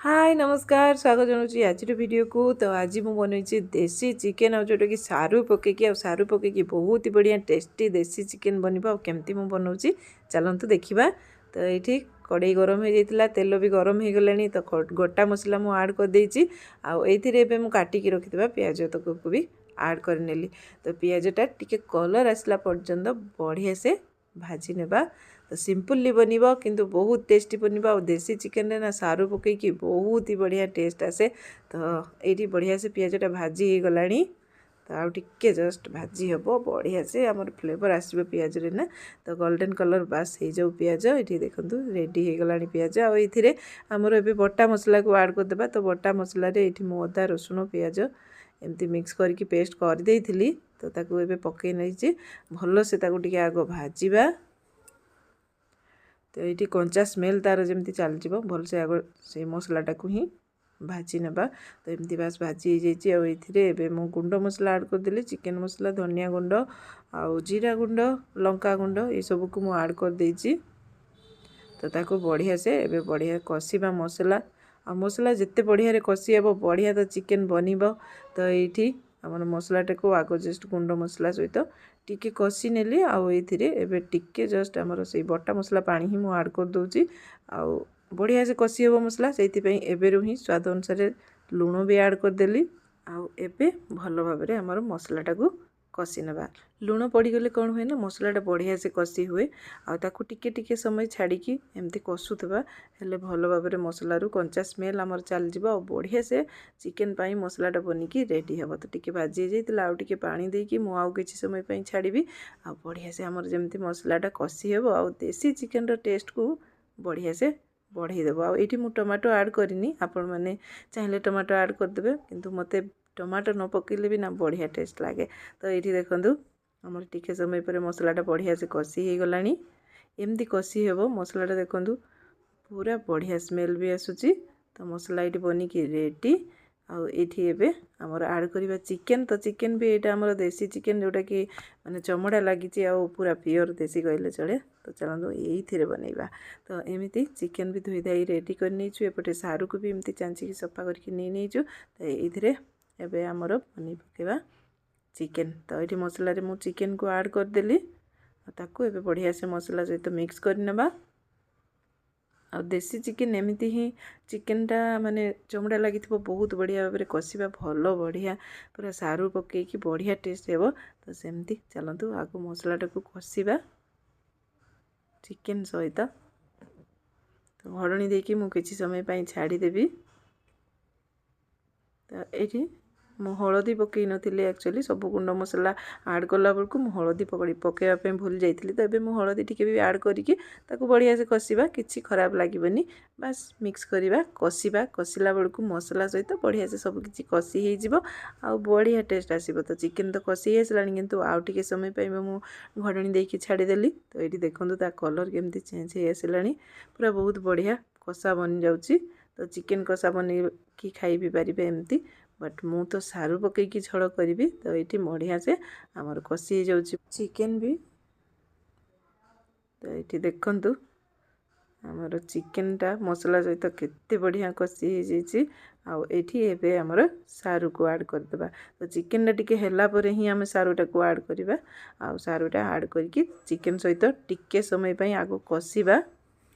हाय नमस्कार स्वागत जनाऊँ आज वीडियो को। तो आज मुझे बनई देसी चिकेन और जोटा कि सारू पकईकी आ सारू पकईकी बहुत ही बढ़िया टेस्टी देसी चिकेन बनवा केमती मुझे बनाऊँ चलतु देखा। तो ये कड़ई गरम हो जाता तेल भी गरम हो गला तो गोटा मसला मुझे आड कर देती मुझे काटिकी रखिथा पिज तक भी आड कर नेली। तो पिजटा टी कलर आसला पर्यंत बढ़िया से भाजी नेबा। तो सिंपली बनवा किंतु बहुत टेस्टी बनवा और देसी चिकेन रे ना सारू पकईकी बहुत ही बढ़िया टेस्ट आसे। तो ये बढ़िया से पियाजटा भाजी हो गला तो आउ टिके जस्ट भाजी हम बढ़िया से आमर फ्लेवर आसो पियाज रे ना। तो गोल्डन कलर बास हो जाऊ पियाज ये देखूँ रेडी हो गला पियाज आमर ए बटा मसला को आड करदे। तो बटा मसला ये अदा रसुण पियाज एमती मिक्स करके पेस्ट कर देइथिली। तो ताकू एबे पकई नहीं भल से ताकू आग भाजवा। तो ये कंचा स्मेल तार जमी चलज भल से आग से मसलाटा को ही भाजी नेबा। तो एमती बास भाजी हो जाइए मु गुंड मसला आड करदेली चिकेन मसला धनिया गुंड आउ जीरा गुंड लंका गुंड ये सब को मु आड कर देइछि। तो ताको बढ़िया से एबे बढ़िया कषिबा मसला आ मसला जिते बढ़िया कषि हे बढ़िया तो चिकेन बनब। तो ये आम मसलाटा को आग जस्ट गुंड मसला सहित टिके कषि नेली आउ टिके जस्ट आमर से बटा मसला पानी ही मुझे आड कर दूची आउ बढ़िया से कषि हे मसला से एबेरु ही स्वाद अनुसार लुण भी आड करदेली आउ एबे भल भाव में आमर मसलाटा को कषि नेबा। लुण पड़गले कौन हुए ना मसलाटा बढ़िया से कषि हुए आउ टिके टिके समय छाड़ी एमती कषुवा हेले भल भाव में मसलारू कंचा स्मेल आमर चलज और बढ़िया से चिकेन पाई मसलाटा बनिकी रेडी हे। तो टिके भाजी जाइए आउ टिके पानी देकी मु आउ किछि समय पाई छाड़ी आ बढ़िया से आमर जमती मसलाटा कषि हे आउ देसी चिकेन रो टेस्ट को बढ़िया से बढ़ईदेव। आईटी मु टमाटो आड करनी आपण मैंने चाहिए टमाटो आड करदे किंतु मते टमाटो न पकेले भी ना बढ़िया टेस्ट लगे। तो ये देखूँ आमर टिके समय पर मसलाटा बढ़िया से कषि हो गला एमती कषि हे मसलाटा देखूँ पूरा बढ़िया स्मेल भी आसूची। तो मसला ये बनिकी रेडी आउ ये आमर आड करवा चिकेन। तो चिकेन भी यहाँ आमर देसी चिकेन जोटा कि माने चमड़ा लगी आउ पूरा प्योर देसी कहले चले। तो चलो ये बनइबा। तो एमती चिकेन भी धोई धाई रेडी कर नहीं एपटे सारू को भी एमती चांची सफा करके नहीं। तो ये एबे आमर बनी पकेबा चिकेन। तो ये मसला मु चिकेन को आड करदेली ताकू एबे बढ़िया से मसला सहित मिक्स करनेबा। आ देसी चिकेन एमती ही चिकेनटा माने चमड़ा लगी बहुत बढ़िया भाव में कषिबा भल बढ़िया पूरा सारू पकईकी बढ़िया टेस्ट हे। तो सेमती चलतु आगो मसलाटा को कषिबा चिकेन सहित। तो घड़नी देकी मु किछि समय पाई छाड़ीदेवी। तो ये मु हलदी पकई नी एक्चुअली सब गुंड मसला आड कला बेलू मु हलदी पकईवाई भूल जाइली। तो ये मु हलदी टिके भी आड करके बढ़िया से कषिबा किछि खराब लगे बास मिक्स करवा कषिबा कषिला बेलू मसला सहित बढ़िया से सब किछि कषि हो बढ़िया टेस्ट आसो। तो चिकेन तो कषि आसला किंतु आउ टिके समय पाई मु घड़नी देकी छाड़ीदेली। तो ये देखूँ ता कलर केमती चेंज हो आसला पूरा बहुत बढ़िया कषा बन जाऊँगी। तो चिकेन कषा बन कि खाई भी पारे एमती बट मु तो सारू पकईकी झोल करी। तो ये बढ़िया से आमर कषि हो चिकेन भी। तो ये देखूँ आमर चिकेनटा मसला सहित केते बढ़िया कषि होती आमर सारू को आड करदेबा। तो चिकेनटा टिके हैला परे ही आम सारूटा को आड करवा आ सारूटा आड करके चिकेन सहित टिके समय पाई आगो कषिबा।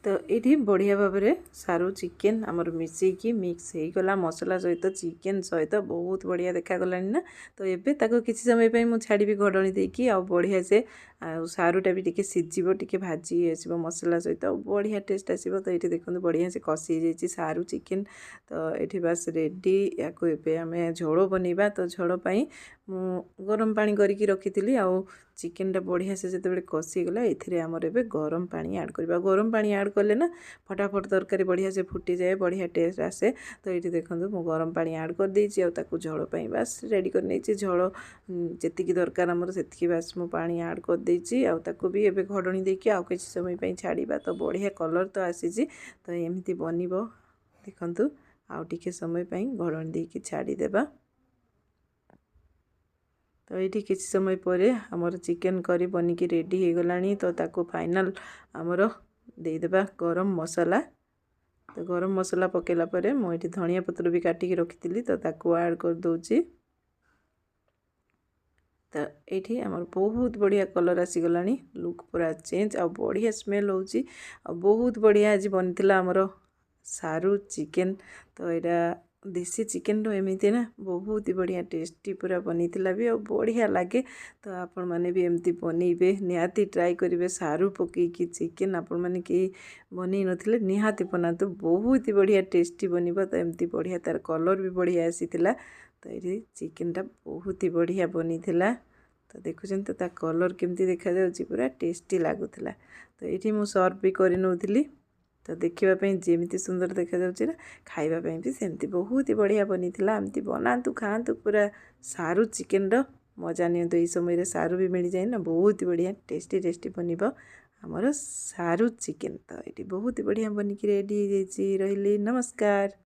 तो ये बढ़िया भाव में सारू चिकेन आमर मिसेकी मिक्स हो गला मसला सहित चिकेन सहित बहुत बढ़िया देखागला ना। तो ये किसी समय पे मुझे छाड़ी घड़नी देकी आ बढ़िया से सारूटा भी टिके सीझिबो टिके भाजी आसो मसला सहित बढ़िया टेस्ट आसो। तो ये देखो बढ़िया से कषि जाइए सारू चिकेन। तो ये बास रेडी या आम झोल बनइबा। तो झोल पाई मु गरम पानी करके रखी आ चिकेनटा बढ़िया से जिते कषिगला ये आमर ए गरम पानी आड करवा। गरम पानी आड कले ना फटाफट तरकारी बढ़िया से फुटी जाए बढ़िया टेस्ट आसे। तो ये देखूँ मु गरम पानी आड कर देइछि आ ताकू झोल पाई बास रेडी कर नहीं झोल जेतिकी दरकार आमर सेतिकी बास मु पानी आड कर देइछि आ ताकू भी एबे घड़नी देकी आ किछि समय पाई छाड़ीबा। तो बढ़िया कलर तो आसीछि। तो एमती बनिबो देखंतु आ टिके समय पाई घड़नी देकी छाड़ी देबा। तो ये किसी समय पर आमर चिकेन करी बनिकी रेडी हो गला। तो ताकू फाइनल आमर देदेबा गरम मसला। तो गरम मसला पकेला परे मुझे धनिया पत्र भी काटिकी रखी तो ताकू ऐड कर दूची। तो ये आमर बहुत बढ़िया कलर आसीगला लुक पूरा चेंज आ बढ़िया स्मेल होची आ बहुत बढ़िया आज बनी आमर सारू चिकेन। तो यहाँ देसी चिकेन रो एमती ना बहुत ही बढ़िया टेस्टी पूरा बनी भी और बढ़िया लगे। तो आपण मैंने भी एमती बनइबे निहाती ट्राई करेंगे सारू पकईकी चिकेन आपण मैंने कहीं बनई नथिले निहाती बनातु बहुत ही बढ़िया टेस्टी बनइबो। तो एमती बढ़िया तार कलर भी बढ़िया आसी तो ये चिकेनटा बहुत ही बढ़िया बनी थिला। तो देखुछन तो ता कलर केमती देखा जाउची पूरा टेस्टी लागुथिला। तो ये मु सर्व भी करि नउथिली तो देखापी जमी सुंदर देखा ना खावाई भी सेमती बहुत ही बढ़िया बनी थिला। एमती बनातु खातु पूरा सारू चिकेन रो मजा नियंतु। ये समय सारू भी मिल जाए ना बहुत ही बढ़िया टेस्टी टेस्टी बनिबो हमर सारू चिकेन। तो ये बहुत ही बढ़िया बनिकी रेडी हो जाइए। रही नमस्कार।